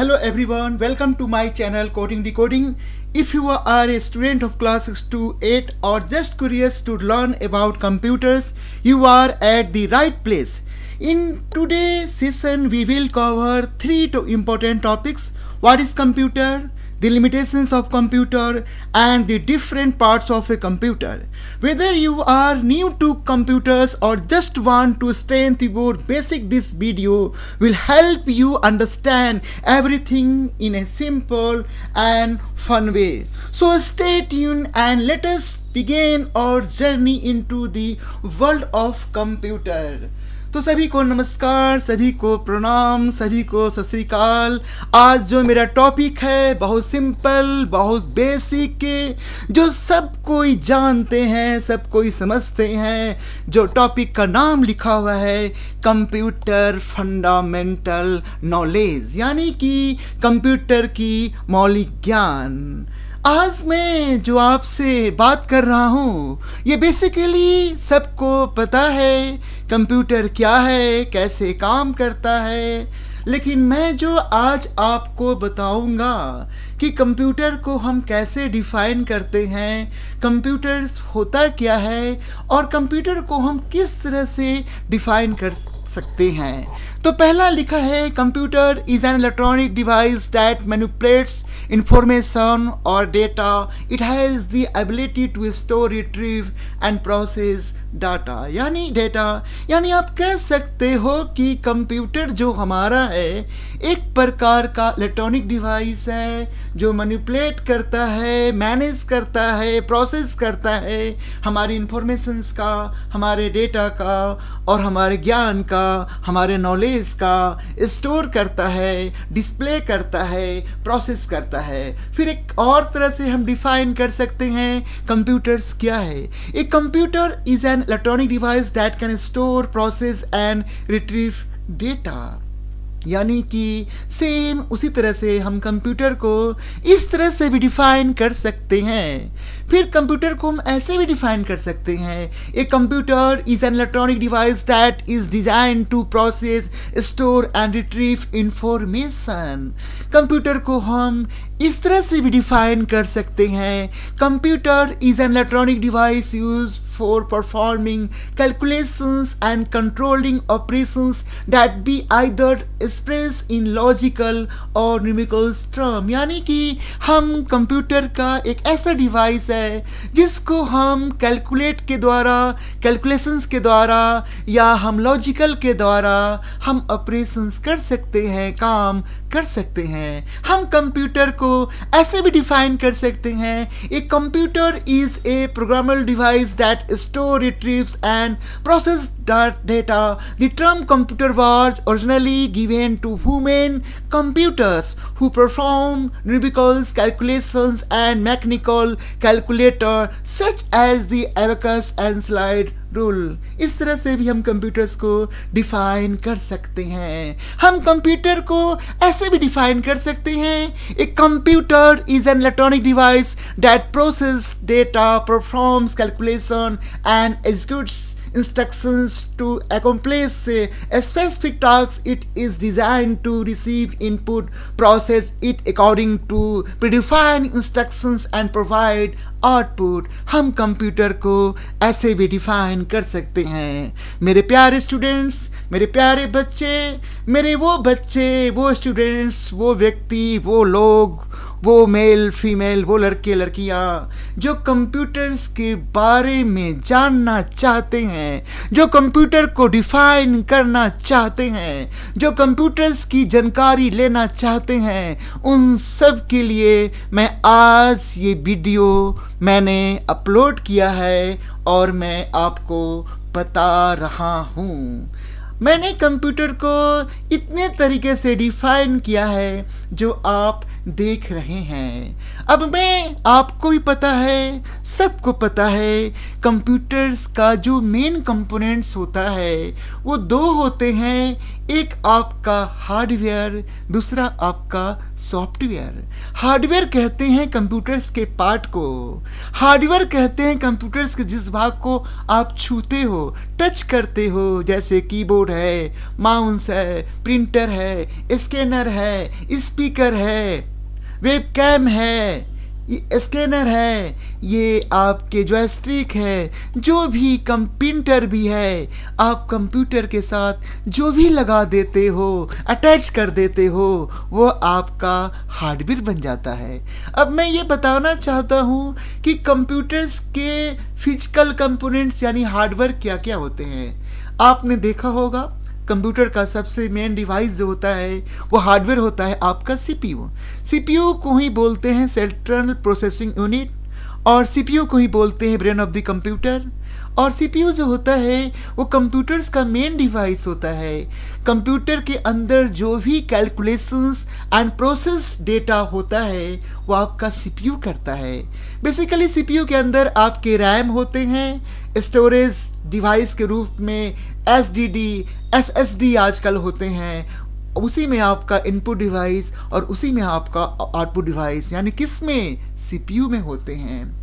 Hello everyone, welcome to my channel Coding Decoding. If you are a student of class 6 to 8 or just curious to learn about computers, you are at the right place. In today's session, we will cover three important topics. What is computer? The limitations of computer and the different parts of a computer. Whether you are new to computers or just want to strengthen your basic, this video will help you understand everything in a simple and fun way. So stay tuned and let us begin our journey into the world of computer. तो सभी को नमस्कार, सभी को प्रणाम, सभी को सत श्री अकाल। आज जो मेरा टॉपिक है बहुत सिंपल, बहुत बेसिक, जो सब कोई जानते हैं, सब कोई समझते हैं। जो टॉपिक का नाम लिखा हुआ है कंप्यूटर फंडामेंटल नॉलेज, यानी कि कंप्यूटर की मौलिक ज्ञान। आज मैं जो आपसे बात कर रहा हूँ ये बेसिकली सबको पता है कंप्यूटर क्या है, कैसे काम करता है, लेकिन मैं जो आज आपको बताऊंगा कि कंप्यूटर को हम कैसे डिफ़ाइन करते हैं, कंप्यूटर्स होता क्या है और कंप्यूटर को हम किस तरह से डिफ़ाइन कर सकते हैं। तो पहला लिखा है computer is an electronic device that manipulates information or data. It has the ability to store, retrieve and process data. यानी डेटा, यानी आप कह सकते हो कि कंप्यूटर जो हमारा है एक प्रकार का इलेक्ट्रॉनिक डिवाइस है जो मैनिपुलेट करता है, मैनेज करता है, प्रोसेस करता है हमारी इंफॉर्मेशंस का, हमारे डेटा का और हमारे ज्ञान का, हमारे नॉलेज का स्टोर करता है, डिस्प्ले करता है, प्रोसेस करता है। फिर एक और तरह से हम डिफाइन कर सकते हैं कंप्यूटर्स क्या है। एक computer is an electronic device that can store, process and retrieve data, यानी कि सेम उसी तरह से हम कंप्यूटर को इस तरह से भी डिफाइन कर सकते हैं। फिर कंप्यूटर को हम ऐसे भी डिफाइन कर सकते हैं, a computer is an electronic device that is design to process, store and retrieve information. Computer को हम इस तरह से भी डिफाइन कर सकते हैं, computer is an electronic device use for performing calculations and controlling operations that be either express in logical और न्यूमेरिकल टर्म, यानी कि हम कंप्यूटर का एक ऐसा डिवाइस है जिसको हम कैलकुलेट के द्वारा, कैलकुलेशंस के द्वारा या हम लॉजिकल के द्वारा हम ऑपरेशंस कर सकते हैं, काम कर सकते हैं। हम कंप्यूटर को ऐसे भी डिफाइन कर सकते हैं, a computer is a programmable device that store, retrieves and process data. The term computer was originally given to human computers who perform numerical calculations and mechanical calculator such as the abacus and slide rule. इस तरह से भी हम computers को define कर सकते हैं। हम कंप्यूटर को ऐसे भी डिफाइन कर सकते हैं, a computer is an electronic device that process data, performs calculation and executes instructions to accomplish a specific task. It is designed to receive input, process it according to predefined instructions and provide output. हम computer को ऐसे भी define कर सकते हैं। मेरे प्यारे students, मेरे प्यारे बच्चे, मेरे वो बच्चे, वो स्टूडेंट्स, वो व्यक्ति, वो लोग, वो मेल फीमेल, वो लड़के लड़कियाँ जो कंप्यूटर्स के बारे में जानना चाहते हैं, जो कंप्यूटर को डिफाइन करना चाहते हैं, जो कंप्यूटर्स की जानकारी लेना चाहते हैं, उन सब के लिए मैं आज ये वीडियो मैंने अपलोड किया है और मैं आपको बता रहा हूँ। मैंने कंप्यूटर को इतने तरीके से डिफाइन किया है जो आप देख रहे हैं। अब मैं आपको भी पता है, सबको पता है, कंप्यूटर्स का जो मेन कंपोनेंट्स होता है वो दो होते हैं, एक आपका हार्डवेयर, दूसरा आपका सॉफ्टवेयर। हार्डवेयर कहते हैं कंप्यूटर्स के पार्ट को, हार्डवेयर कहते हैं कंप्यूटर्स के जिस भाग को आप छूते हो, टच करते हो, जैसे कीबोर्ड है, माउस है, प्रिंटर है, स्कैनर है, स्पीकर है, वेबकैम है, ये स्कैनर है, ये आपके जॉयस्टिक है, जो भी कंप्यूटर भी है, आप कंप्यूटर के साथ जो भी लगा देते हो, अटैच कर देते हो, वो आपका हार्डवेयर बन जाता है। अब मैं ये बताना चाहता हूँ कि कंप्यूटर्स के फिजिकल कंपोनेंट्स यानी हार्डवेयर क्या क्या होते हैं। आपने देखा होगा कंप्यूटर का सबसे मेन डिवाइस जो होता है वो हार्डवेयर होता है आपका सीपीयू। सीपीयू को ही बोलते हैं सेंट्रल प्रोसेसिंग यूनिट, और सीपीयू को ही बोलते हैं ब्रेन ऑफ द कंप्यूटर। और सीपीयू जो होता है वो कंप्यूटर्स का मेन डिवाइस होता है। कंप्यूटर के अंदर जो भी कैलकुलेशंस एंड प्रोसेस डेटा होता है वो आपका सीपीयू करता है। बेसिकली सीपीयू के अंदर आपके रैम होते हैं, स्टोरेज डिवाइस के रूप में एसडीडी, एसएसडी आजकल होते हैं, उसी में आपका इनपुट डिवाइस और उसी में आपका आउटपुट डिवाइस यानी किस में, सीपीयू में होते हैं।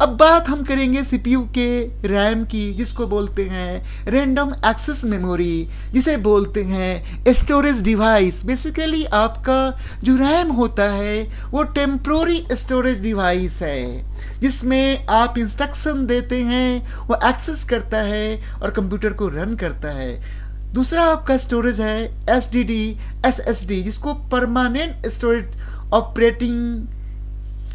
अब बात हम करेंगे सीपीयू के रैम की, जिसको बोलते हैं रैंडम एक्सेस मेमोरी, जिसे बोलते हैं स्टोरेज डिवाइस। बेसिकली आपका जो रैम होता है वो टेम्प्रोरी स्टोरेज डिवाइस है, जिसमें आप इंस्ट्रक्शन देते हैं, वो एक्सेस करता है और कंप्यूटर को रन करता है। दूसरा आपका स्टोरेज है एसडीडी, एसएसडी, जिसको permanent storage operating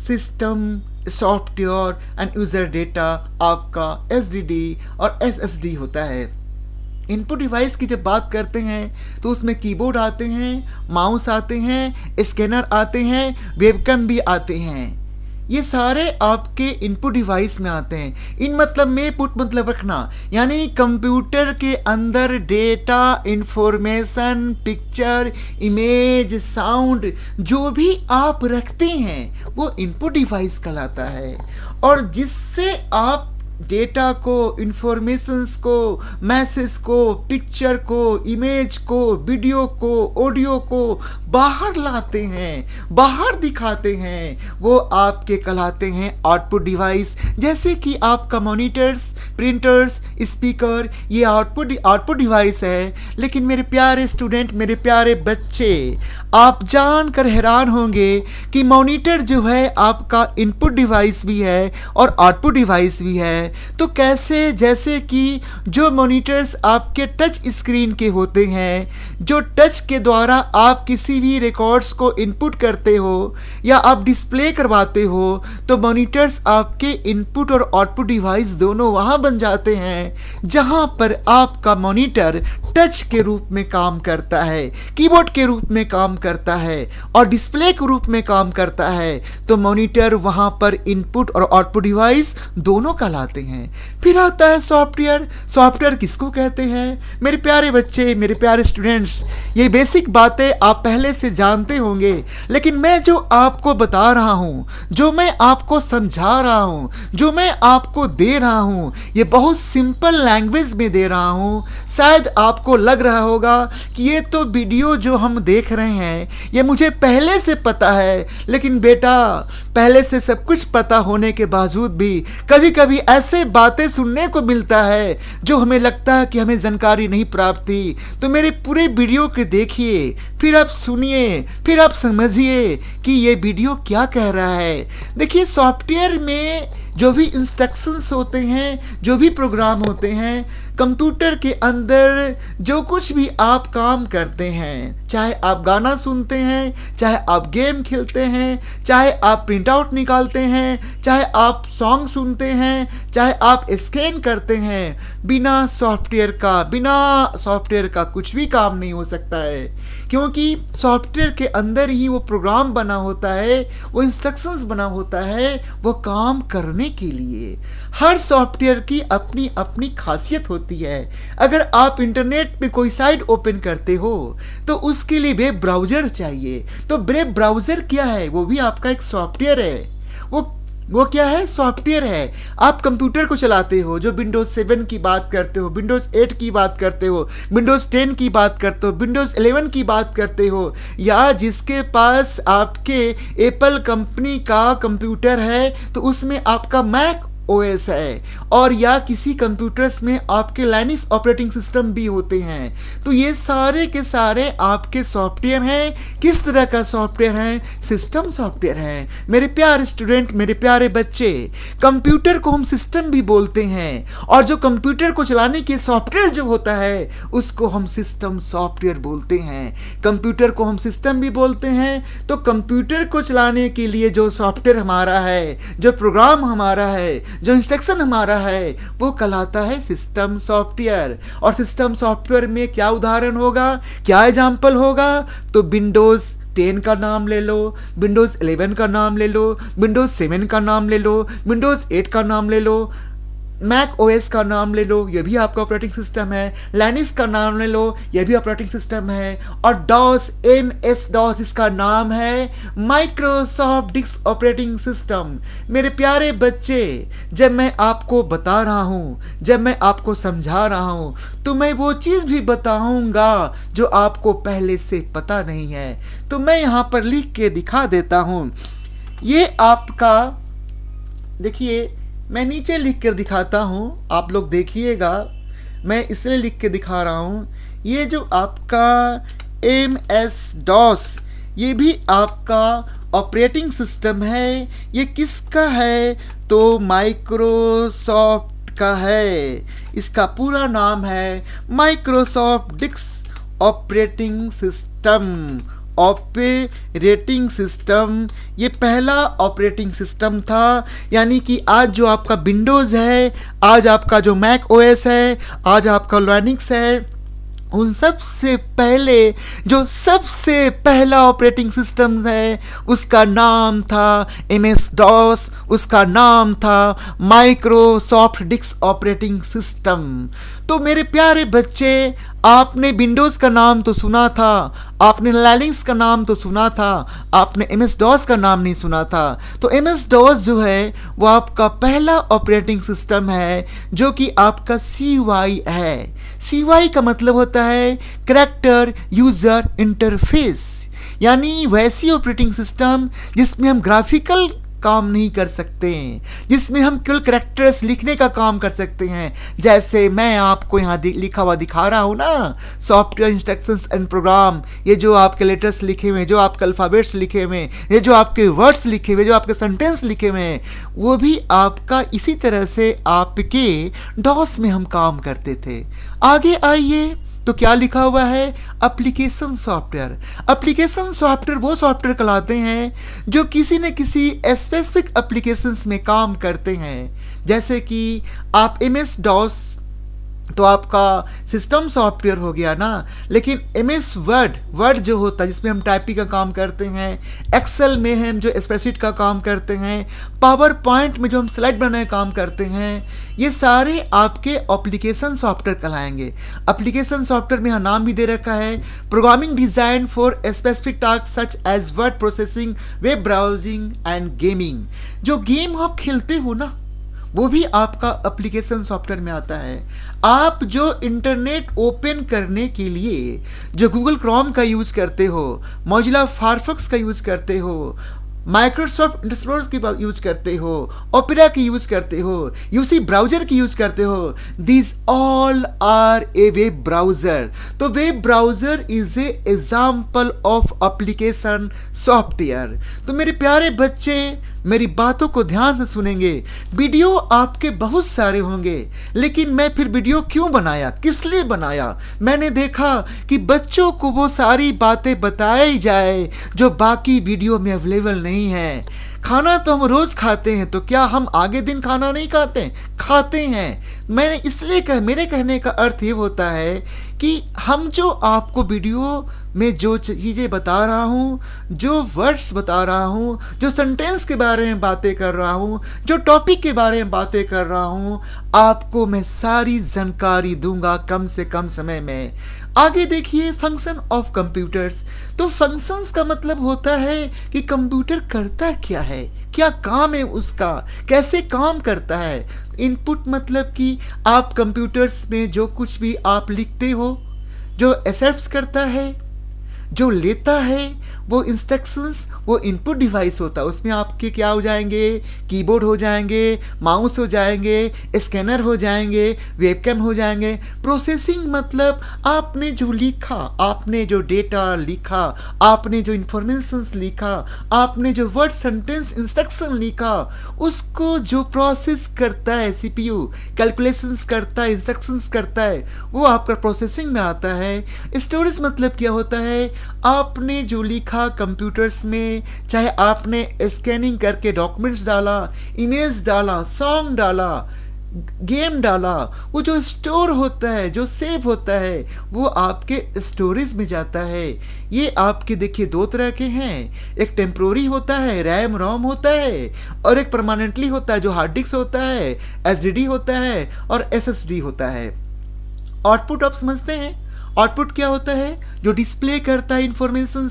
system software and user data आपका एसडीडी और एसएसडी होता है। इनपुट डिवाइस की जब बात करते हैं तो उसमें कीबोर्ड आते हैं, माउस आते हैं, स्कैनर आते हैं, वेबकैम भी आते हैं। ये सारे आपके इनपुट डिवाइस में आते हैं। इन मतलब में पुट मतलब रखना, यानी कंप्यूटर के अंदर data, information, picture, image, sound जो भी आप रखते हैं वो इनपुट डिवाइस कहलाता है। और जिससे आप डेटा को, इंफॉर्मेशंस को, मैसेज को, पिक्चर को, इमेज को, वीडियो को, ऑडियो को बाहर लाते हैं, बाहर दिखाते हैं, वो आपके कहलाते हैं आउटपुट डिवाइस। जैसे कि आपका मॉनिटर्स, प्रिंटर्स, स्पीकर, ये आउटपुट डिवाइस है। लेकिन मेरे प्यारे स्टूडेंट, मेरे प्यारे बच्चे, आप जानकर हैरान होंगे कि मॉनिटर जो है आपका इनपुट डिवाइस भी है और आउटपुट डिवाइस भी है। तो कैसे, जैसे कि जो मॉनिटर्स आपके टच स्क्रीन के होते हैं, जो टच के द्वारा आप किसी भी रिकॉर्ड्स को इनपुट करते हो या आप डिस्प्ले करवाते हो, तो मॉनिटर्स आपके इनपुट और आउटपुट डिवाइस दोनों वहाँ बन जाते हैं जहाँ पर आपका मॉनिटर टच के रूप में काम करता है, कीबोर्ड के रूप में काम करता है और डिस्प्ले के रूप में काम करता है। तो मॉनिटर वहाँ पर इनपुट और आउटपुट डिवाइस दोनों कहलाते हैं। फिर आता है सॉफ्टवेयर। सॉफ्टवेयर किसको कहते हैं? मेरे प्यारे बच्चे, मेरे प्यारे स्टूडेंट्स, ये बेसिक बातें आप पहले से जानते होंगे, लेकिन मैं जो आपको बता रहा हूँ, जो मैं आपको समझा रहा हूँ, जो मैं आपको दे रहा हूँ, ये बहुत सिंपल लैंग्वेज में दे रहा हूँ। शायद आपको लग रहा होगा कि ये तो वीडियो जो हम देख रहे हैं ये मुझे पहले से पता है, लेकिन बेटा, पहले से सब कुछ पता होने के बावजूद भी कभी कभी ऐसे बातें सुनने को मिलता है जो हमें लगता है कि हमें जानकारी नहीं प्राप्त थी। तो मेरे पूरे वीडियो को देखिए, फिर आप सुनिए, फिर आप समझिए कि ये वीडियो क्या कह रहा है। देखिए, सॉफ्टवेयर में जो भी इंस्ट्रक्शंस होते हैं, जो भी प्रोग्राम होते हैं, कंप्यूटर के अंदर जो कुछ भी आप काम करते हैं, चाहे आप गाना सुनते हैं, चाहे आप गेम खेलते हैं, चाहे आप प्रिंट आउट निकालते हैं, चाहे आप सॉन्ग सुनते हैं, चाहे आप स्कैन करते हैं, बिना सॉफ्टवेयर का कुछ भी काम नहीं हो सकता है। क्योंकि सॉफ्टवेयर के अंदर ही वो प्रोग्राम बना होता है, वो इंस्ट्रक्शंस बना होता है वो काम करने के लिए। हर सॉफ्टवेयर की अपनी अपनी खासियत होती है। अगर आप इंटरनेट पे कोई साइट ओपन करते हो तो उसके लिए वेब ब्राउज़र चाहिए। तो वेब ब्राउज़र क्या है? वो भी आपका एक सॉफ्टवेयर है। वो वो क्या है? सॉफ्टवेयर है। आप कंप्यूटर को चलाते हो, जो विंडोज 7 की बात करते हो, विंडोज 8 की बात करते हो, विंडोज 10 की बात करते हो, विंडोज 11 की बात करते हो, या जिसके पास आपके एप्पल कंपनी का कंप्यूटर है तो उसमें आपका मैक ओएस है, और या किसी कंप्यूटर्स में आपके लाइनक्स ऑपरेटिंग सिस्टम भी होते हैं। तो ये सारे के सारे आपके सॉफ्टवेयर हैं। किस तरह का सॉफ्टवेयर है? सिस्टम सॉफ्टवेयर है। मेरे प्यारे स्टूडेंट, मेरे प्यारे बच्चे, कंप्यूटर को हम सिस्टम भी बोलते हैं, और जो कंप्यूटर को चलाने के सॉफ्टवेयर जो होता है उसको हम सिस्टम सॉफ्टवेयर बोलते हैं। कंप्यूटर को हम सिस्टम भी बोलते हैं, तो कंप्यूटर को चलाने के लिए जो सॉफ्टवेयर हमारा है, जो प्रोग्राम हमारा है, जो इंस्ट्रक्शन हमारा है, वो कहलाता है सिस्टम सॉफ्टवेयर। और सिस्टम सॉफ्टवेयर में क्या उदाहरण होगा, क्या एग्जाम्पल होगा? तो विंडोज 10 का नाम ले लो, विंडोज 11 का नाम ले लो, विंडोज 7 का नाम ले लो, विंडोज 8 का नाम ले लो, मैक ओएस का नाम ले लो, ये भी आपका ऑपरेटिंग सिस्टम है। लाइनक्स का नाम ले लो, ये भी ऑपरेटिंग सिस्टम है। और डॉस, MS डॉस, जिसका नाम है माइक्रोसॉफ्ट डिस्क ऑपरेटिंग सिस्टम। मेरे प्यारे बच्चे, जब मैं आपको बता रहा हूँ, जब मैं आपको समझा रहा हूँ, तो मैं वो चीज़ भी बताऊँगा जो आपको पहले से पता नहीं है। तो मैं यहाँ पर लिख के दिखा देता हूँ। ये आपका, देखिए, मैं नीचे लिख कर दिखाता हूँ, आप लोग देखिएगा। मैं इसलिए लिख के दिखा रहा हूँ, ये जो आपका MS DOS, ये भी आपका ऑपरेटिंग सिस्टम है। ये किसका है? तो माइक्रोसॉफ्ट का है। इसका पूरा नाम है Microsoft disk operating system. Operating system, ये पहला ऑपरेटिंग सिस्टम था। यानी कि आज जो आपका विंडोज़ है, आज आपका जो मैक ओएस है, आज आपका लाइनक्स है, उन सबसे पहले जो सबसे पहला ऑपरेटिंग सिस्टम है उसका नाम था MS DOS, उसका नाम था माइक्रोसॉफ्ट डिस्क ऑपरेटिंग सिस्टम। तो मेरे प्यारे बच्चे, आपने विंडोज़ का नाम तो सुना था, आपने लाइनक्स का नाम तो सुना था, आपने MS DOS का नाम नहीं सुना था। तो MS DOS जो है वो आपका पहला ऑपरेटिंग सिस्टम है, जो कि आपका CY है। CY का मतलब होता है कैरेक्टर यूज़र इंटरफेस, यानी वैसी ऑपरेटिंग सिस्टम जिसमें हम ग्राफिकल काम नहीं कर सकते हैं, जिसमें हम केवल कैरेक्टर्स लिखने का काम कर सकते हैं। जैसे मैं आपको यहाँ लिखा हुआ दिखा रहा हूँ ना, सॉफ्टवेयर इंस्ट्रक्शंस एंड प्रोग्राम, ये जो आपके लेटर्स लिखे हुए हैं, जो आपके अल्फ़ाबेट्स लिखे हुए हैं, ये जो आपके वर्ड्स लिखे हुए, जो आपके सेंटेंस लिखे हुए हैं, वो भी आपका इसी तरह से आपके डॉस में हम काम करते थे। आगे आइए, तो क्या लिखा हुआ है? Application software. एप्लीकेशन सॉफ्टवेयर वो सॉफ्टवेयर कहलाते हैं जो किसी न किसी स्पेसिफिक एप्लीकेशंस में काम करते हैं। जैसे कि आप MS DOS तो आपका सिस्टम सॉफ्टवेयर हो गया ना, लेकिन MS वर्ड जो होता है जिसमें हम टाइपिंग का काम करते हैं, एक्सेल में हम जो स्प्रेडशीट का काम करते हैं, पावर पॉइंट में जो हम स्लाइड बनाने का काम करते हैं, ये सारे आपके एप्लीकेशन सॉफ्टवेयर कहलाएंगे। एप्लीकेशन सॉफ्टवेयर में यहाँ नाम भी दे रखा है programming design for specific task such as word processing, web browsing and gaming. जो गेम आप खेलते हो ना, वो भी आपका एप्लीकेशन सॉफ्टवेयर में आता है। आप जो इंटरनेट ओपन करने के लिए जो गूगल क्रोम का यूज़ करते हो, मोजिला फायरफॉक्स का यूज़ करते हो, माइक्रोसॉफ्ट इंटरनेट की यूज़ करते हो, ओपेरा की यूज़ करते हो, यूसी ब्राउज़र की यूज़ करते हो, this all are a web browser. तो web browser is a example of application software. तो मेरे प्यारे बच्चे, मेरी बातों को ध्यान से सुनेंगे। वीडियो आपके बहुत सारे होंगे, लेकिन मैं फिर वीडियो क्यों बनाया, किस लिए बनाया? मैंने देखा कि बच्चों को वो सारी बातें बताई जाए जो बाकी वीडियो में अवेलेबल नहीं है। खाना तो हम रोज़ खाते हैं, तो क्या हम आगे दिन खाना नहीं खाते? खाते हैं। मैंने इसलिए मेरे कहने का अर्थ ये होता है कि हम जो आपको वीडियो में जो चीज़ें बता रहा हूँ, जो वर्ड्स बता रहा हूँ, जो सेंटेंस के बारे में बातें कर रहा हूँ, जो टॉपिक के बारे में बातें कर रहा हूँ, आपको मैं सारी जानकारी दूंगा कम से कम समय में। आगे देखिए फंक्शन ऑफ कंप्यूटर्स। तो फंक्शंस का मतलब होता है कि कंप्यूटर करता क्या है, क्या काम है उसका, कैसे काम करता है। इनपुट मतलब कि आप कंप्यूटर्स में जो कुछ भी आप लिखते हो, जो एक्सेप्ट करता है, जो लेता है, वो इंस्ट्रक्शंस, वो इनपुट डिवाइस होता है। उसमें आपके क्या हो जाएंगे, कीबोर्ड हो जाएंगे, माउस हो जाएंगे, स्कैनर हो जाएंगे, वेबकैम हो जाएंगे। प्रोसेसिंग मतलब आपने जो लिखा, आपने जो डेटा लिखा, आपने जो इंफॉर्मेशंस लिखा, आपने जो वर्ड सेंटेंस इंस्ट्रक्शन लिखा, उसको जो प्रोसेस करता है सीपीयू, कैलकुलेशंस करता है, इंस्ट्रक्शंस करता है, वो आपका प्रोसेसिंग में आता है। स्टोरेज मतलब क्या होता है, आपने जो लिखा कंप्यूटर्स में, चाहे आपने स्कैनिंग करके डॉक्यूमेंट्स डाला, इमेज डाला, सॉन्ग डाला, गेम डाला, वो जो स्टोर होता है, जो सेव होता है, वो आपके स्टोरेज में जाता है। ये आपके देखिए दो तरह के हैं, एक टेम्प्रोरी होता है, रैम रोम होता है, और एक परमानेंटली होता है जो हार्ड डिस्क होता है, एसडीडी होता है और एसएसडी होता है। आउटपुट आप समझते हैं, आउटपुट क्या होता है, जो डिस्प्ले करता है इंफॉर्मेशन,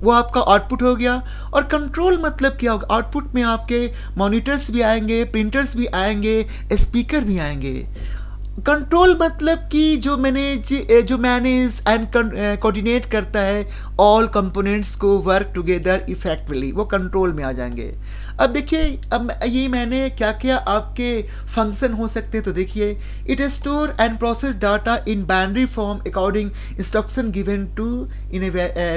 वो आपका आउटपुट हो गया। और कंट्रोल मतलब क्या होगा, आउटपुट में आपके मॉनिटर्स भी आएंगे, प्रिंटर्स भी आएंगे, स्पीकर भी आएंगे। कंट्रोल मतलब कि जो मैनेज एंड कोऑर्डिनेट करता है ऑल कंपोनेंट्स को वर्क टुगेदर इफेक्टिवली, वो कंट्रोल में आ जाएंगे। अब देखिए, अब ये मैंने क्या क्या आपके फंक्शन हो सकते हैं, तो देखिए, it store and process data in binary form according instruction given to in a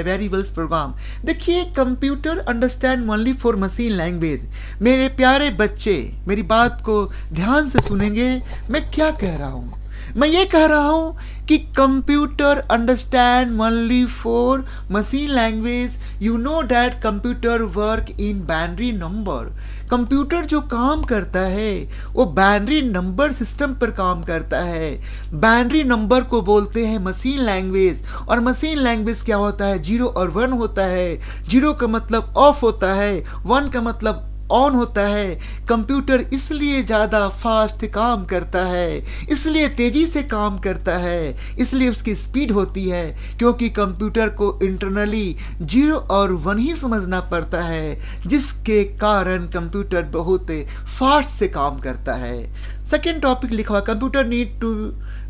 variables program. देखिए, computer understand only for machine language. मेरे प्यारे बच्चे मेरी बात को ध्यान से सुनेंगे, मैं क्या कह रहा हूँ। मैं ये कह रहा हूँ कि computer understand only for machine language. You know that computer work in binary number. Computer जो काम करता है वो बाइनरी नंबर सिस्टम पर काम करता है। बाइनरी नंबर को बोलते हैं मशीन लैंग्वेज। और मशीन लैंग्वेज क्या होता है, 0 और 1 होता है। 0 का मतलब ऑफ होता है, 1 का मतलब ऑन होता है। कंप्यूटर इसलिए ज़्यादा फास्ट काम करता है, इसलिए तेज़ी से काम करता है, इसलिए उसकी स्पीड होती है, क्योंकि कंप्यूटर को इंटरनली 0 और 1 ही समझना पड़ता है, जिसके कारण कंप्यूटर बहुत फास्ट से काम करता है। सेकेंड टॉपिक लिखा हुआ, computer need to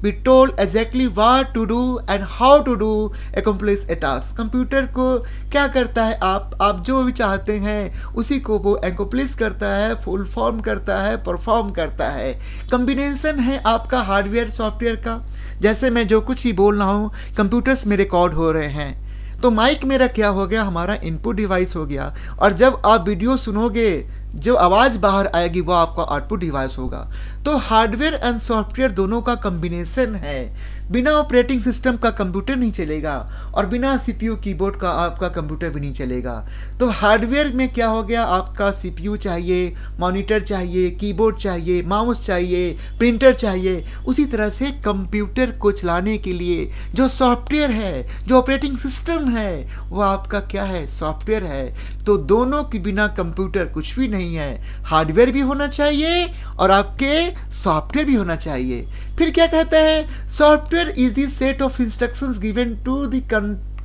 be told exactly what to do and how to do accomplish a task. Computer को क्या करता है, आप जो भी चाहते हैं उसी को वो अकम्प्लिश करता है, फुल फॉर्म करता है, परफॉर्म करता है। कॉम्बिनेशन है आपका हार्डवेयर सॉफ्टवेयर का। जैसे मैं जो कुछ ही बोल रहा हूँ, कंप्यूटर्स में रिकॉर्ड हो रहे हैं, तो माइक मेरा क्या हो गया, हमारा इनपुट डिवाइस हो गया। और जब आप वीडियो सुनोगे, जो आवाज़ बाहर आएगी वो आपका आउटपुट डिवाइस होगा। तो हार्डवेयर एंड सॉफ्टवेयर दोनों का कॉम्बिनेशन है। बिना ऑपरेटिंग सिस्टम का कंप्यूटर नहीं चलेगा और बिना सीपीयू कीबोर्ड का आपका कंप्यूटर भी नहीं चलेगा। तो हार्डवेयर में क्या हो गया, आपका सीपीयू चाहिए, मॉनिटर चाहिए, कीबोर्ड चाहिए, माउस चाहिए, प्रिंटर चाहिए। उसी तरह से कंप्यूटर को चलाने के लिए जो सॉफ्टवेयर है, जो ऑपरेटिंग सिस्टम है, वो आपका क्या है, सॉफ्टवेयर है। तो दोनों के बिना कंप्यूटर कुछ भी नहीं है। हार्डवेयर भी होना चाहिए और आपके सॉफ्टवेयर भी होना चाहिए। फिर क्या कहता है, software is the set of instructions given to the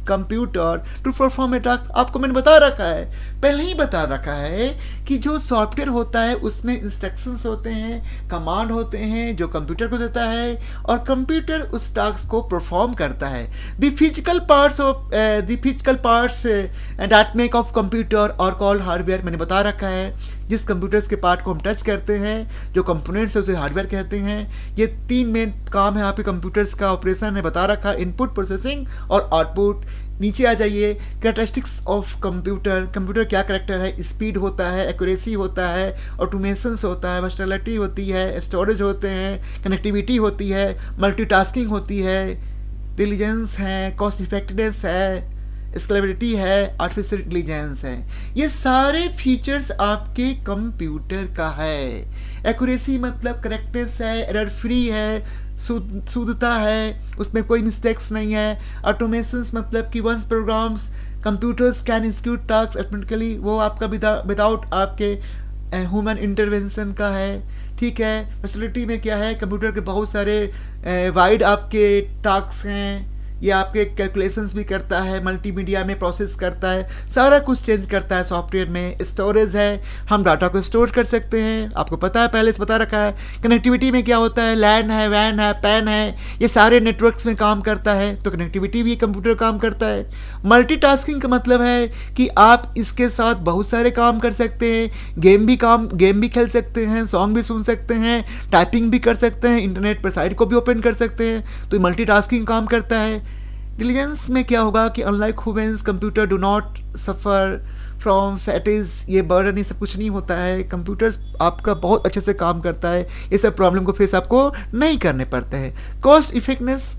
computer to perform a task. आपको मैंने बता रखा है, पहले ही बता रखा है कि जो सॉफ्टवेयर होता है उसमें इंस्ट्रक्शंस होते हैं, कमांड होते हैं जो कंप्यूटर को देता है और कंप्यूटर उस टास्क को परफॉर्म करता है। The physical parts that make of computer और कॉल्ड हार्डवेयर। मैंने बता रखा है जिस कंप्यूटर्स के पार्ट को हम टच करते हैं, जो कंपोनेंट्स है उसे हार्डवेयर कहते हैं। ये 3 मेन काम है यहाँ पे कंप्यूटर्स का ऑपरेशन है, बता रखा, इनपुट, प्रोसेसिंग और आउटपुट। नीचे आ जाइए, कैरेक्टरिस्टिक्स ऑफ कंप्यूटर। कंप्यूटर क्या कैरेक्टर है, स्पीड होता है, एक्यूरेसी होता है, ऑटोमेशंस होता है, वर्सटिलिटी होती है, स्टोरेज होते हैं, कनेक्टिविटी होती है, मल्टीटास्किंग होती है, डिलीजेंस है, कॉस्ट इफेक्टिवनेस है, स्केलेबिलिटी है, आर्टिफिशियल इंटेलिजेंस है। ये सारे फीचर्स आपके कंप्यूटर का है। एक्यूरेसी मतलब करेक्टनेस है, एरर फ्री है, शुद्धता है, उसमें कोई मिस्टेक्स नहीं है। ऑटोमेशंस मतलब कि once programs computers can execute task automatically, वो आपका विदाउट आपके ह्यूमन इंटरवेंशन का है। ठीक है। फैसिलिटी में क्या है, कंप्यूटर के बहुत सारे वाइड आपके टास्क हैं, ये आपके कैलकुलेशंस भी करता है, मल्टीमीडिया में प्रोसेस करता है, सारा कुछ चेंज करता है सॉफ्टवेयर में। स्टोरेज है, हम डाटा को स्टोर कर सकते हैं, आपको पता है, पहले से बता रखा है। कनेक्टिविटी में क्या होता है, लैन है, वैन है, पैन है, ये सारे नेटवर्क्स में काम करता है, तो कनेक्टिविटी भी कंप्यूटर काम करता है। मल्टीटास्किंग का मतलब है कि आप इसके साथ बहुत सारे काम कर सकते हैं, गेम भी खेल सकते हैं, सॉन्ग भी सुन सकते हैं, टाइपिंग भी कर सकते हैं, इंटरनेट पर साइट को भी ओपन कर सकते हैं, तो मल्टीटास्किंग काम करता है। डिलीजेंस में क्या होगा कि unlike humans computer do not suffer from fatigue, ये बर्डन, ये सब कुछ नहीं होता है। कंप्यूटर्स आपका बहुत अच्छे से काम करता है, ये सब प्रॉब्लम को फेस आपको नहीं करने पड़ते हैं। कॉस्ट इफेक्टिवनेस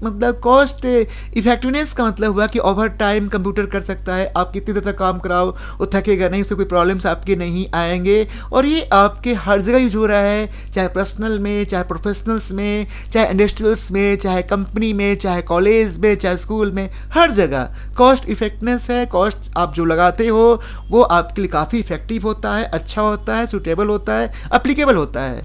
का मतलब हुआ कि ओवर टाइम कंप्यूटर कर सकता है, आप कितनी देर तक काम कराओ वो थकेगा नहीं, उससे कोई प्रॉब्लम्स आपके नहीं आएंगे, और ये आपके हर जगह यूज हो रहा है, चाहे पर्सनल में, चाहे प्रोफेशनल्स में, चाहे इंडस्ट्रियल्स में, चाहे कंपनी में, चाहे कॉलेज में, चाहे स्कूल में, हर जगह कॉस्ट इफेक्टिवनेस है। कॉस्ट आप जो लगाते हो वो आपके लिए काफ़ी इफेक्टिव होता है, अच्छा होता है, सूटेबल होता है, एप्लीकेबल होता है।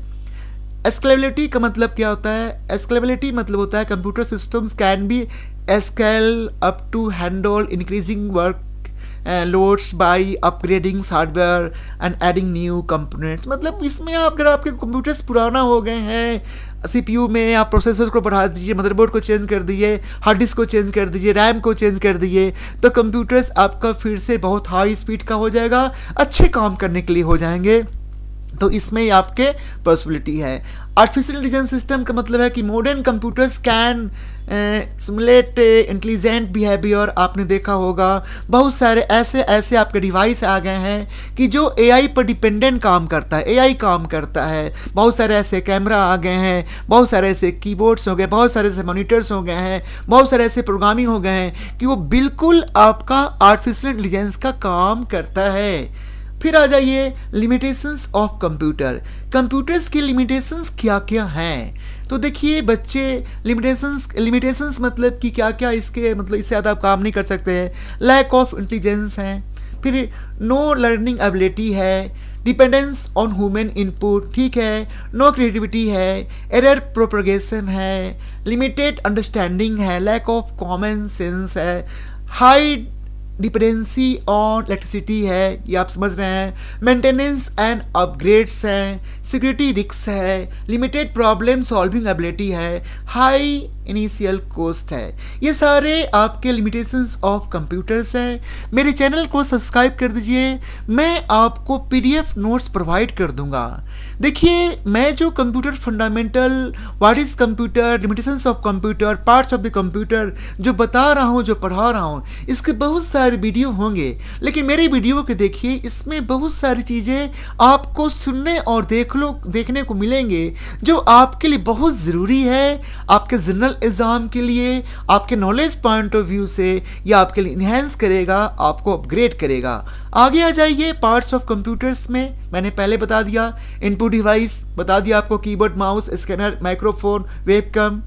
स्केलेबिलिटी का मतलब क्या होता है? स्केलेबिलिटी मतलब होता है computer systems can be scale up to handle increasing work loads by upgrading hardware and adding new components. मतलब इसमें अगर आपके कंप्यूटर्स पुराना हो गए हैं, सीपीयू में आप प्रोसेसर को बढ़ा दीजिए, मदरबोर्ड को चेंज कर दीजिए, हार्ड डिस्क को चेंज कर दीजिए, रैम को चेंज कर दीजिए, तो कंप्यूटर्स आपका फिर से बहुत हाई स्पीड का हो जाएगा, अच्छे काम करने के लिए हो जाएंगे। तो इसमें आपके पॉसिबिलिटी है। आर्टिफिशियल इंटेलिजेंस सिस्टम का मतलब है कि modern computers can simulate intelligent behaviour. आपने देखा होगा बहुत सारे ऐसे आपके डिवाइस आ गए हैं कि जो एआई पर डिपेंडेंट काम करता है, एआई काम करता है। बहुत सारे ऐसे कैमरा आ गए हैं, बहुत सारे ऐसे कीबोर्ड्स हो गए, बहुत सारे ऐसे मॉनिटर्स हो गए हैं, बहुत सारे ऐसे प्रोग्रामिंग हो गए हैं कि वो बिल्कुल आपका आर्टिफिशियल इंटेलिजेंस का काम करता है। फिर आ जाइए लिमिटेशंस ऑफ कंप्यूटर। कंप्यूटर्स की लिमिटेशंस क्या क्या हैं? तो देखिए बच्चे, लिमिटेशंस मतलब कि क्या क्या इसके मतलब इससे ज़्यादा आप काम नहीं कर सकते हैं। लैक ऑफ इंटेलिजेंस है, फिर नो लर्निंग एबिलिटी है, डिपेंडेंस ऑन ह्यूमन इनपुट, ठीक है, नो क्रिएटिविटी है, एरर प्रोपगेशन है, लिमिटेड अंडरस्टैंडिंग है, लैक ऑफ कॉमन सेंस है, हाई डिपेंडेंसी ऑन इलेक्ट्रिसिटी है, ये आप समझ रहे हैं, मेंटेनेंस एंड अपग्रेड्स हैं, सिक्योरिटी रिस्क है, लिमिटेड प्रॉब्लम सॉल्विंग एबिलिटी है, हाई इनिशियल कॉस्ट है। ये सारे आपके लिमिटेशंस ऑफ कंप्यूटर्स हैं। मेरे चैनल को सब्सक्राइब कर दीजिए, मैं आपको पीडीएफ नोट्स प्रोवाइड कर दूंगा। देखिए मैं जो computer fundamental, what is computer, limitations of computer, parts of the computer जो बता रहा हूँ, जो पढ़ा रहा हूँ, इसके बहुत सारे वीडियो होंगे, लेकिन मेरे वीडियो के देखिए, इसमें बहुत सारी चीज़ें आपको सुनने और देखने को मिलेंगे जो आपके लिए बहुत ज़रूरी है, आपके जनरल एग्ज़ाम के लिए, आपके नॉलेज पॉइंट ऑफ व्यू से यह आपके लिए इन्हेंस करेगा, आपको अपग्रेड करेगा। आगे आ जाइए पार्ट्स ऑफ कंप्यूटर्स में। मैंने पहले बता दिया इनपुट डिवाइस, बता दिया आपको keyboard, mouse, scanner, microphone, webcam.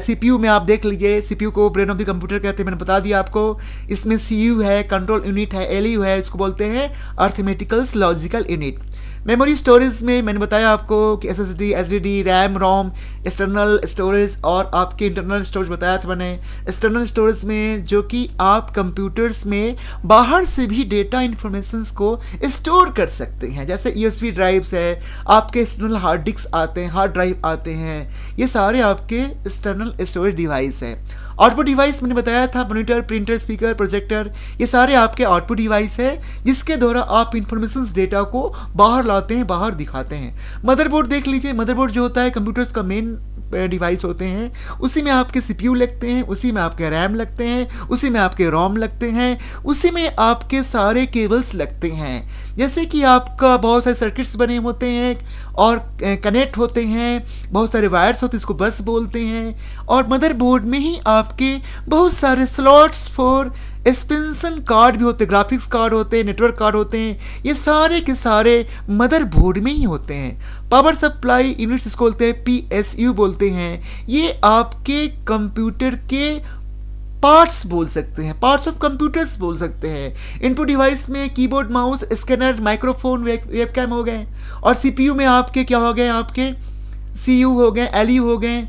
CPU में आप देख लीजिए, सीपीयू को ब्रेन ऑफ द कंप्यूटर कहते हैं, मैंने बता दिया आपको। इसमें सीयू है, कंट्रोल यूनिट है, एलयू है, इसको बोलते हैं arithmetical logical unit. Memory storage में मैंने बताया आपको कि एसएसडी, एसडीडी, रैम, रोम, एक्सटर्नल स्टोरेज और आपके इंटरनल स्टोरेज बताया था मैंने। एक्सटर्नल स्टोरेज में जो कि आप कंप्यूटर्स में बाहर से भी डेटा इंफॉर्मेशंस को स्टोर कर सकते हैं, जैसे यूएसबी ड्राइव्स है, आपके एक्सटर्नल हार्ड डिस्क आते हैं, हार्ड ड्राइव आते हैं, ये सारे आपके एक्सटर्नल स्टोरेज डिवाइस है। आउटपुट डिवाइस मैंने बताया था, मॉनिटर, प्रिंटर, स्पीकर, प्रोजेक्टर, ये सारे आपके आउटपुट डिवाइस है जिसके द्वारा आप इंफॉर्मेशन डेटा को बाहर लाते हैं, बाहर दिखाते हैं। मदरबोर्ड देख लीजिए, मदरबोर्ड जो होता है कंप्यूटर्स का मेन डिवाइस होते हैं, उसी में आपके सीपीयू लगते हैं, उसी में आपके रैम लगते हैं, उसी में आपके रोम लगते हैं, उसी में आपके सारे केबल्स लगते हैं। जैसे कि आपका बहुत सारे सर्किट्स बने होते हैं और कनेक्ट होते हैं, बहुत सारे वायर्स होते हैं, इसको बस बोलते हैं। और मदरबोर्ड में ही आपके बहुत सारे स्लॉट्स फॉर एक्सपेंशन कार्ड भी होते हैं, ग्राफिक्स कार्ड होते हैं, नेटवर्क कार्ड होते हैं, ये सारे के सारे मदरबोर्ड में ही होते हैं। पावर सप्लाई यूनिट्स इसको बोलते हैं, पीएसयू बोलते हैं। ये आपके कंप्यूटर के पार्ट्स बोल सकते हैं, पार्ट्स ऑफ कंप्यूटर्स बोल सकते हैं। इनपुट डिवाइस में keyboard, mouse, scanner, microphone, webcam हो गए। और सीपीयू में आपके क्या हो गए, आपके सीयू हो गए, एलयू हो गए,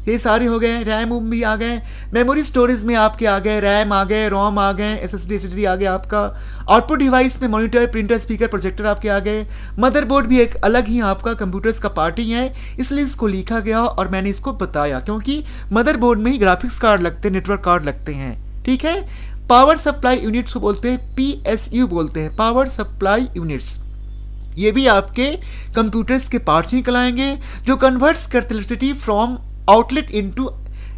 ये सारे हो गए। रैम उम भी आ गए, मेमोरी स्टोरेज में आपके आ गए, रैम आ गए, रोम आ गए, SSD आ गया आपका। आउटपुट डिवाइस में मॉनिटर, प्रिंटर, स्पीकर, प्रोजेक्टर आपके आ गए। मदरबोर्ड भी एक अलग ही आपका कंप्यूटर्स का पार्ट ही है, इसलिए इसको लिखा गया और मैंने इसको बताया, क्योंकि मदरबोर्ड में ही ग्राफिक्स कार्ड लगते हैं, नेटवर्क कार्ड लगते हैं, ठीक है। पावर सप्लाई यूनिट्स को बोलते हैं PSU बोलते हैं, पावर सप्लाई यूनिट्स। ये भी आपके कंप्यूटर्स के पार्ट्स ही कहलाएंगे, जो कन्वर्ट्स करते electricity from outlet into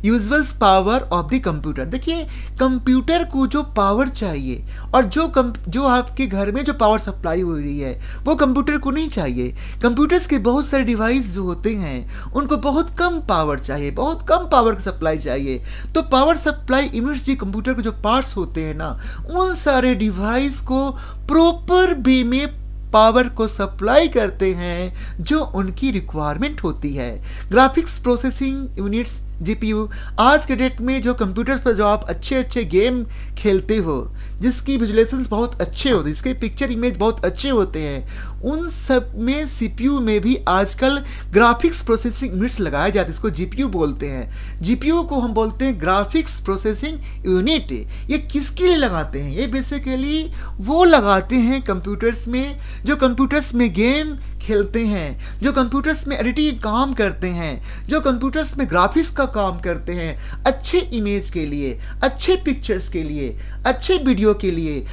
usual power of the computer. देखिए, कंप्यूटर को जो पावर चाहिए और जो आपके घर में जो पावर सप्लाई हो रही है वो कंप्यूटर को नहीं चाहिए। कंप्यूटर्स के बहुत सारे डिवाइस जो होते हैं उनको बहुत कम पावर चाहिए, बहुत कम पावर की सप्लाई चाहिए। तो पावर सप्लाई यूनिट्स जी कंप्यूटर के जो पार्ट्स होते हैं ना, उन सारे डिवाइस को प्रॉपर वे में पावर को सप्लाई करते हैं जो उनकी रिक्वायरमेंट होती है। ग्राफिक्स प्रोसेसिंग यूनिट्स GPU, आज के डेट में जो कंप्यूटर पर जो आप अच्छे अच्छे गेम खेलते हो, जिसकी विजुलेशंस बहुत अच्छे होते हैं, जिसके पिक्चर इमेज बहुत अच्छे होते हैं, उन सब में CPU में भी आजकल ग्राफिक्स प्रोसेसिंग यूनिट्स लगाए जाते हैं, इसको GPU बोलते हैं। GPU को हम बोलते हैं ग्राफिक्स प्रोसेसिंग यूनिट। ये किसके लिए लगाते हैं? ये बेसिकली वो लगाते हैं कंप्यूटर्स में, जो कंप्यूटर्स में गेम खेलते हैं, जो कंप्यूटर्स में एडिटिंग काम करते हैं, जो कंप्यूटर्स में ग्राफिक्स का काम करते हैं, अच्छे इमेज के लिए, अच्छे पिक्चर्स के लिए, अच्छे वीडियो के लिए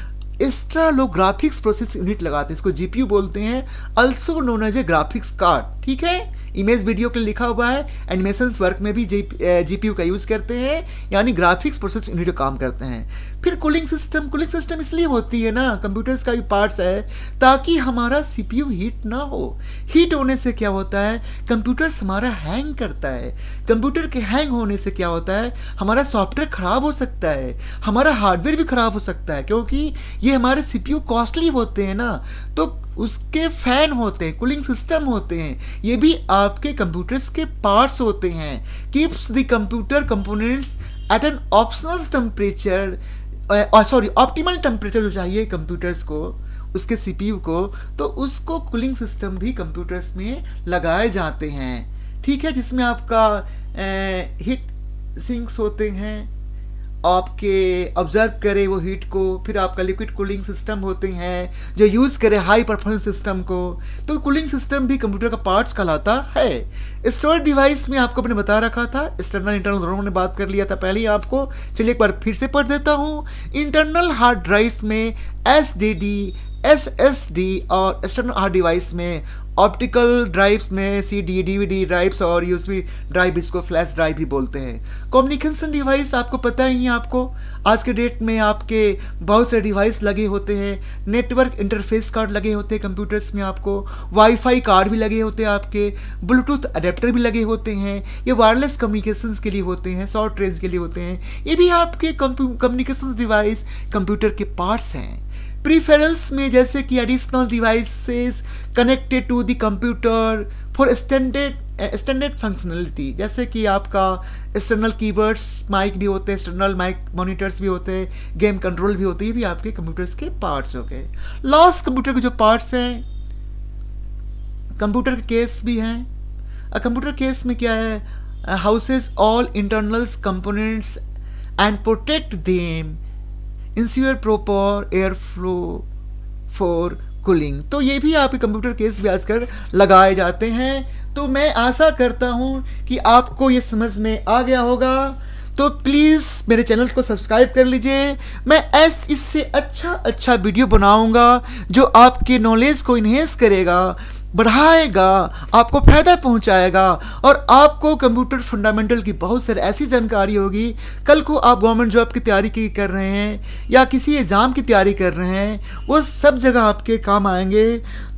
एक्स्ट्रा लोग ग्राफिक्स प्रोसेस यूनिट लगाते हैं, इसको GPU बोलते हैं, also known as a graphics card, ठीक है। इमेज वीडियो के लिए लिखा हुआ है, एनिमेशंस वर्क में भी GPU का यूज़ करते हैं, यानी ग्राफिक्स प्रोसेस यूनिट का काम करते हैं। फिर कूलिंग सिस्टम इसलिए होती है ना, कंप्यूटर्स का भी पार्ट्स है, ताकि हमारा CPU हीट ना हो। हीट होने से क्या होता है, कंप्यूटर्स हमारा हैंग करता है। कंप्यूटर के हैंग होने से क्या होता है, हमारा सॉफ्टवेयर ख़राब हो सकता है, हमारा हार्डवेयर भी ख़राब हो सकता है, क्योंकि ये हमारे CPU कॉस्टली होते हैं ना, तो उसके फैन होते हैं, कूलिंग सिस्टम होते हैं, ये भी आपके कंप्यूटर्स के पार्ट्स होते हैं। Keeps the computer components at an optional temperature, optimal temperature जो चाहिए कंप्यूटर्स को, उसके CPU को, तो उसको कूलिंग सिस्टम भी कंप्यूटर्स में लगाए जाते हैं, ठीक है। जिसमें आपका हीट सिंक्स होते हैं, आपके ऑब्जर्व करे वो हीट को, फिर आपका लिक्विड कूलिंग सिस्टम होते हैं जो यूज़ करे हाई परफॉर्मेंस सिस्टम को। तो कूलिंग सिस्टम भी कंप्यूटर का पार्ट्स कहलाता है। स्टोरेज डिवाइस में आपको मैंने बता रखा था, एक्सटर्नल इंटरनल दोनों ने बात कर लिया था पहले ही आपको। चलिए एक बार फिर से पढ़ देता हूँ। इंटरनल हार्ड ड्राइव्स में SSD, SSD और एक्सटर्नल हार्ड डिवाइस में ऑप्टिकल ड्राइव्स में CD, DVD ड्राइव्स और USB ड्राइव, इसको फ्लैश ड्राइव भी बोलते हैं। कम्युनिकेशन डिवाइस आपको पता ही है, आपको आज के डेट में आपके बहुत से डिवाइस लगे होते हैं, नेटवर्क इंटरफेस कार्ड लगे होते हैं कंप्यूटर्स में, आपको वाईफाई कार्ड भी लगे होते हैं, आपके ब्लूटूथ अडेप्टर भी लगे होते हैं, ये वायरलेस कम्युनिकेशंस के लिए होते हैं, शॉर्ट रेंज के लिए होते हैं। ये भी आपके कम्युनिकेशन डिवाइस कंप्यूटर के पार्ट्स हैं। प्रीफेरल्स में जैसे कि additional devices connected to the computer for standard functionality, जैसे कि आपका एक्सटर्नल कीबोर्ड्स, माइक भी होते हैं, एक्सटर्नल माइक मॉनिटर्स भी होते हैं, गेम कंट्रोल भी होते हैं, ये भी आपके कंप्यूटर्स के पार्ट्स हो गए। लॉस्ट कंप्यूटर के जो पार्ट्स हैं, कंप्यूटर के केस भी हैं। कंप्यूटर केस में क्या है, houses all internals components and protect them, ensure proper air flow for cooling. तो ये भी आपके कंप्यूटर केस भी आजकल लगाए जाते हैं। तो मैं आशा करता हूँ कि आपको ये समझ में आ गया होगा। तो प्लीज़ मेरे चैनल को सब्सक्राइब कर लीजिए। मैं इससे अच्छा वीडियो बनाऊंगा जो आपके नॉलेज को इन्हेंस करेगा, बढ़ाएगा, आपको फ़ायदा पहुंचाएगा, और आपको कंप्यूटर फंडामेंटल की बहुत सारी ऐसी जानकारी होगी। कल को आप गवर्नमेंट जॉब की तैयारी कर रहे हैं या किसी एग्ज़ाम की तैयारी कर रहे हैं, वो सब जगह आपके काम आएंगे।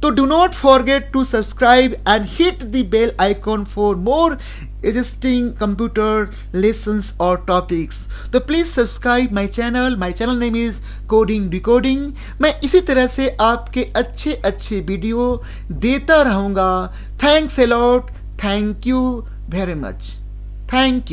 तो do not forget to subscribe and hit the bell icon for more existing computer lessons or topics. तो please subscribe my channel name is coding decoding. मैं इसी तरह से आपके अच्छे वीडियो देता रहूँगा। Thanks a lot, thank you very much, thank you.